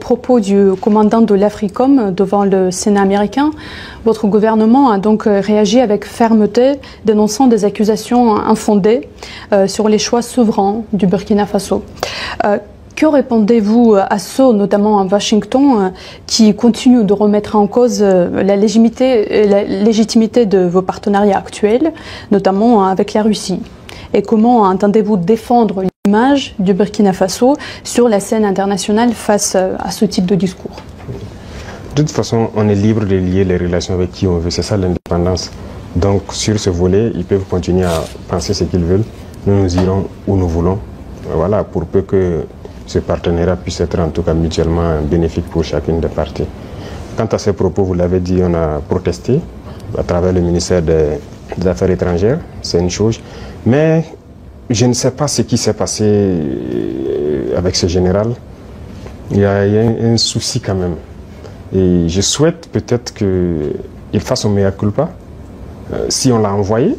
propos du commandant de l'Africom devant le Sénat américain, votre gouvernement a donc réagi avec fermeté, dénonçant des accusations infondées sur les choix souverains du Burkina Faso. Que répondez-vous à ceux, notamment à Washington, qui continuent de remettre en cause la légitimité de vos partenariats actuels, notamment avec la Russie? Et comment entendez-vous défendre l'image du Burkina Faso sur la scène internationale face à ce type de discours? De toute façon, on est libre de lier les relations avec qui on veut, c'est ça l'indépendance. Donc sur ce volet, ils peuvent continuer à penser ce qu'ils veulent. Nous irons où nous voulons, voilà, pour peu que ce partenariat puisse être en tout cas mutuellement bénéfique pour chacune des parties. Quant à ces propos, vous l'avez dit, on a protesté à travers le ministère des Affaires étrangères, c'est une chose. Mais je ne sais pas ce qui s'est passé avec ce général. Il y a un souci quand même. Et je souhaite peut-être qu'il fasse son mea culpa, si on l'a envoyé,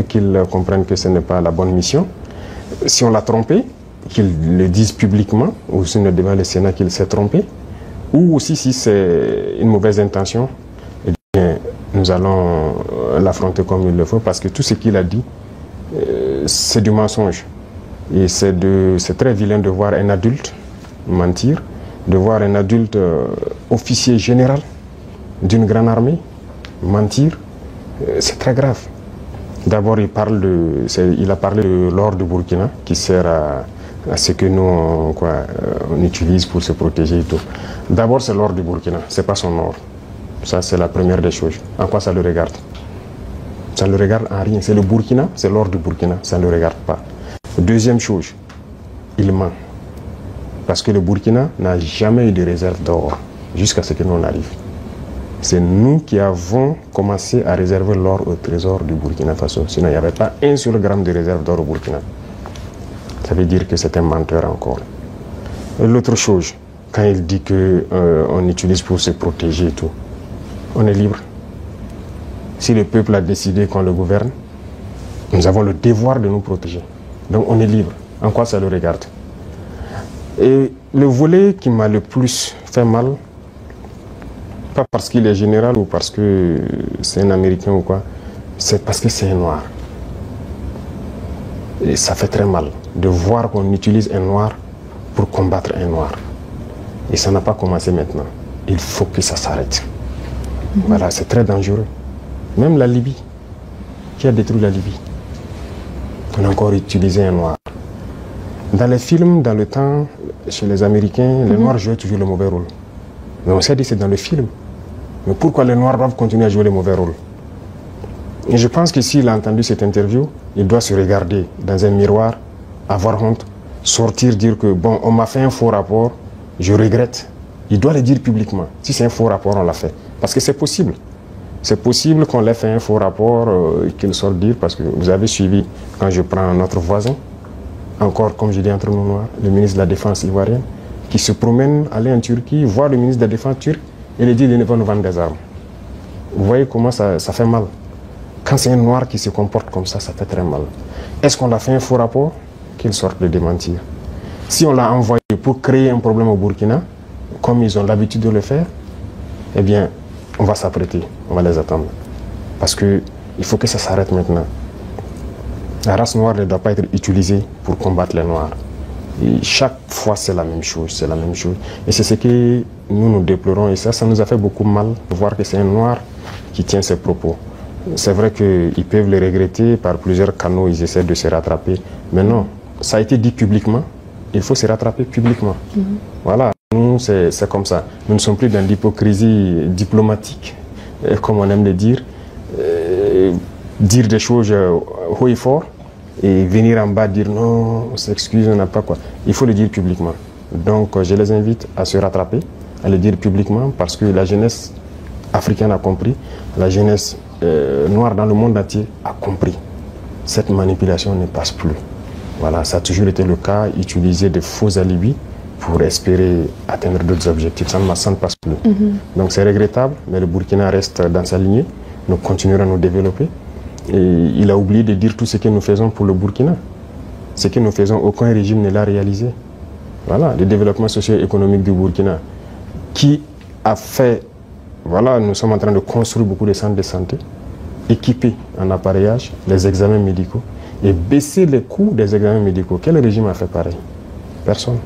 qu'il comprenne que ce n'est pas la bonne mission. Si on l'a trompé, qu'il le dise publiquement, ou si ne devant le Sénat qu'il s'est trompé, ou aussi si c'est une mauvaise intention, eh bien, nous allons l'affronter comme il le faut, parce que tout ce qu'il a dit, c'est du mensonge. Et c'est très vilain de voir un adulte mentir, de voir un adulte officier général d'une grande armée mentir, c'est très grave. D'abord, il a parlé de l'or du Burkina qui sert à ce que nous on utilise pour se protéger et tout. D'abord, c'est l'or du Burkina, c'est pas son or. Ça, c'est la première des choses. En quoi ça le regarde? Ça ne le regarde en rien. C'est le Burkina, c'est l'or du Burkina, ça ne le regarde pas. Deuxième chose, il ment. Parce que le Burkina n'a jamais eu de réserve d'or jusqu'à ce que nous on arrive. C'est nous qui avons commencé à réserver l'or au trésor du Burkina Faso. Sinon, il n'y avait pas un seul gramme de réserve d'or au Burkina. Ça veut dire que c'est un menteur encore. L'autre chose, quand il dit qu'on utilise pour se protéger et tout, on est libre. Si le peuple a décidé qu'on le gouverne, nous avons le devoir de nous protéger. Donc on est libre. En quoi ça le regarde? Et le volet qui m'a le plus fait mal, pas parce qu'il est général ou parce que c'est un Américain ou quoi, c'est parce que c'est un noir. Et ça fait très mal de voir qu'on utilise un noir pour combattre un noir. Et ça n'a pas commencé maintenant. Il faut que ça s'arrête. Voilà, c'est très dangereux. Même la Libye, qui a détruit la Libye, on a encore utilisé un noir. Dans les films, dans le temps, chez les Américains, les noirs jouaient toujours le mauvais rôle. Mais on s'est dit que c'est dans le film. Mais pourquoi les noirs doivent continuer à jouer le mauvais rôle? Et je pense que s'il a entendu cette interview, il doit se regarder dans un miroir, avoir honte, sortir, dire que bon, on m'a fait un faux rapport, je regrette. Il doit le dire publiquement. Si c'est un faux rapport, on l'a fait. Parce que c'est possible. C'est possible qu'on l'ait fait un faux rapport, qu'il sorte dire, parce que vous avez suivi, quand je prends notre voisin, encore, comme je dis entre nous noirs, le ministre de la Défense ivoirienne, qui se promène, aller en Turquie, voir le ministre de la Défense turc, et lui dit qu'il va nous vendre des armes. Vous voyez comment ça fait mal. Quand c'est un noir qui se comporte comme ça fait très mal. Est-ce qu'on a fait un faux rapport? Qu'il sorte de démentir. Si on l'a envoyé pour créer un problème au Burkina, comme ils ont l'habitude de le faire, eh bien, on va s'apprêter, on va les attendre. Parce qu'il faut que ça s'arrête maintenant. La race noire ne doit pas être utilisée pour combattre les noirs. Et chaque fois, c'est la même chose, c'est la même chose. Et c'est ce que nous déplorons. Et ça nous a fait beaucoup mal de voir que c'est un noir qui tient ces propos. C'est vrai qu'ils peuvent le regretter, par plusieurs canaux, ils essaient de se rattraper. Mais non, ça a été dit publiquement, il faut se rattraper publiquement. Voilà, nous, c'est comme ça. Nous ne sommes plus dans l'hypocrisie diplomatique, comme on aime le dire. Dire des choses haut et fort, et venir en bas dire non, on s'excuse, on n'a pas quoi. Il faut le dire publiquement. Donc, je les invite à se rattraper, à le dire publiquement, parce que la jeunesse africaine a compris, la jeunesse noire dans le monde entier a compris. Cette manipulation ne passe plus. Voilà, ça a toujours été le cas, utiliser de faux alibis pour espérer atteindre d'autres objectifs. Ça ne passe plus. Donc c'est regrettable, mais le Burkina reste dans sa lignée. Nous continuerons à nous développer. Et il a oublié de dire tout ce que nous faisons pour le Burkina. Ce que nous faisons, aucun régime ne l'a réalisé. voilà, le développement socio-économique du Burkina, qui a fait, voilà, nous sommes en train de construire beaucoup de centres de santé, équipés en appareillage, les examens médicaux, et baisser les coûts des examens médicaux. Quel régime a fait pareil? Personne.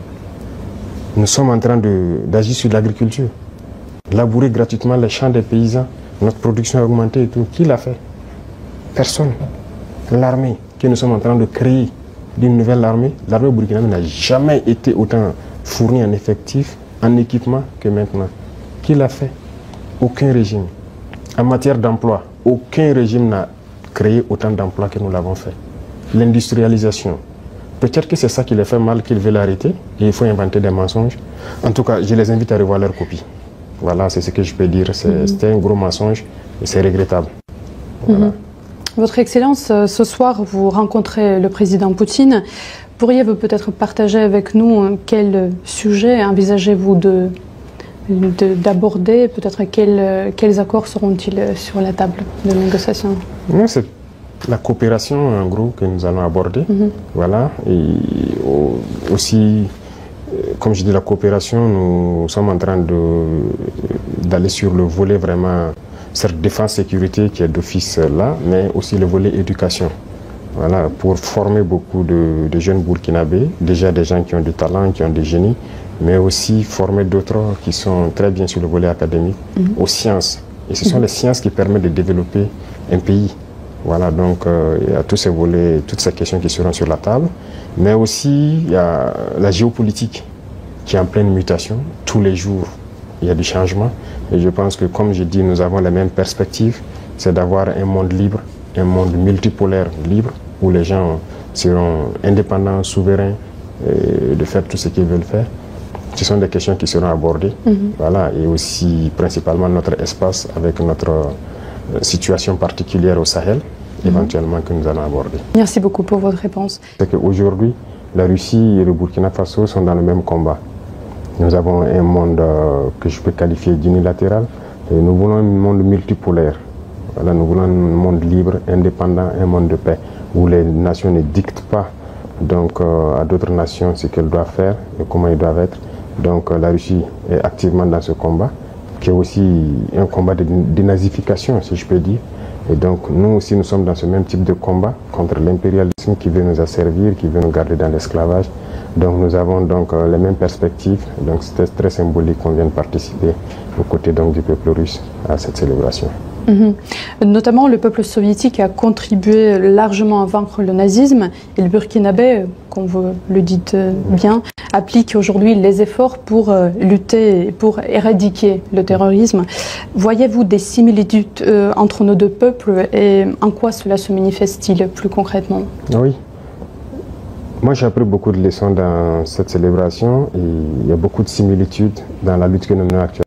Nous sommes en train d'agir sur l'agriculture, labourer gratuitement les champs des paysans, notre production a augmenté et tout. Qui l'a fait? Personne. L'armée que nous sommes en train de créer, d'une nouvelle armée, l'armée burkinabé n'a jamais été autant fournie en effectifs, en équipement que maintenant. Qui l'a fait? Aucun régime. En matière d'emploi, aucun régime n'a créé autant d'emplois que nous l'avons fait. L'industrialisation. Peut-être que c'est ça qui les fait mal, qu'ils veulent arrêter, et il faut inventer des mensonges. En tout cas, je les invite à revoir leur copie. Voilà, c'est ce que je peux dire. C'était un gros mensonge et c'est regrettable. Voilà. Votre Excellence, ce soir, vous rencontrez le président Poutine. Pourriez-vous peut-être partager avec nous quel sujet envisagez-vous d'aborder? Peut-être quels accords seront-ils sur la table de négociation? C'est la coopération, en gros, que nous allons aborder. Voilà. Et aussi, comme je dis, la coopération, nous sommes en train d'aller sur le volet vraiment, certes défense-sécurité qui est d'office là, mais aussi le volet éducation. Voilà, pour former beaucoup de jeunes burkinabés, déjà des gens qui ont du talent, qui ont des génies, mais aussi former d'autres qui sont très bien sur le volet académique, aux sciences. Et ce sont les sciences qui permettent de développer un pays. Voilà, donc il y a tous ces volets, toutes ces questions qui seront sur la table, mais aussi il y a la géopolitique qui est en pleine mutation. Tous les jours, il y a du changement. Et je pense que, comme je dis, nous avons les mêmes perspectives, c'est d'avoir un monde libre, un monde multipolaire libre, où les gens seront indépendants, souverains, de faire tout ce qu'ils veulent faire. Ce sont des questions qui seront abordées. Voilà, et aussi principalement notre espace avec notre situation particulière au Sahel, éventuellement, que nous allons aborder. Merci beaucoup pour votre réponse. C'est qu'aujourd'hui, la Russie et le Burkina Faso sont dans le même combat. Nous avons un monde que je peux qualifier d'unilatéral. Nous voulons un monde multipolaire. Voilà, nous voulons un monde libre, indépendant, un monde de paix, où les nations ne dictent pas donc, à d'autres nations ce qu'elles doivent faire et comment ils doivent être. Donc la Russie est activement dans ce combat, qui est aussi un combat de dénazification, si je peux dire. Et donc nous aussi, nous sommes dans ce même type de combat contre l'impérialisme qui veut nous asservir, qui veut nous garder dans l'esclavage. Donc nous avons donc les mêmes perspectives. Donc c'était très symbolique qu'on vienne participer aux côtés donc, du peuple russe à cette célébration. Notamment, le peuple soviétique a contribué largement à vaincre le nazisme, et le burkinabé, comme vous le dites bien, applique aujourd'hui les efforts pour lutter, pour éradiquer le terrorisme. Voyez-vous des similitudes entre nos deux peuples et en quoi cela se manifeste-t-il plus concrètement? Oui. Moi, j'ai appris beaucoup de leçons dans cette célébration et il y a beaucoup de similitudes dans la lutte que nous menons actuellement.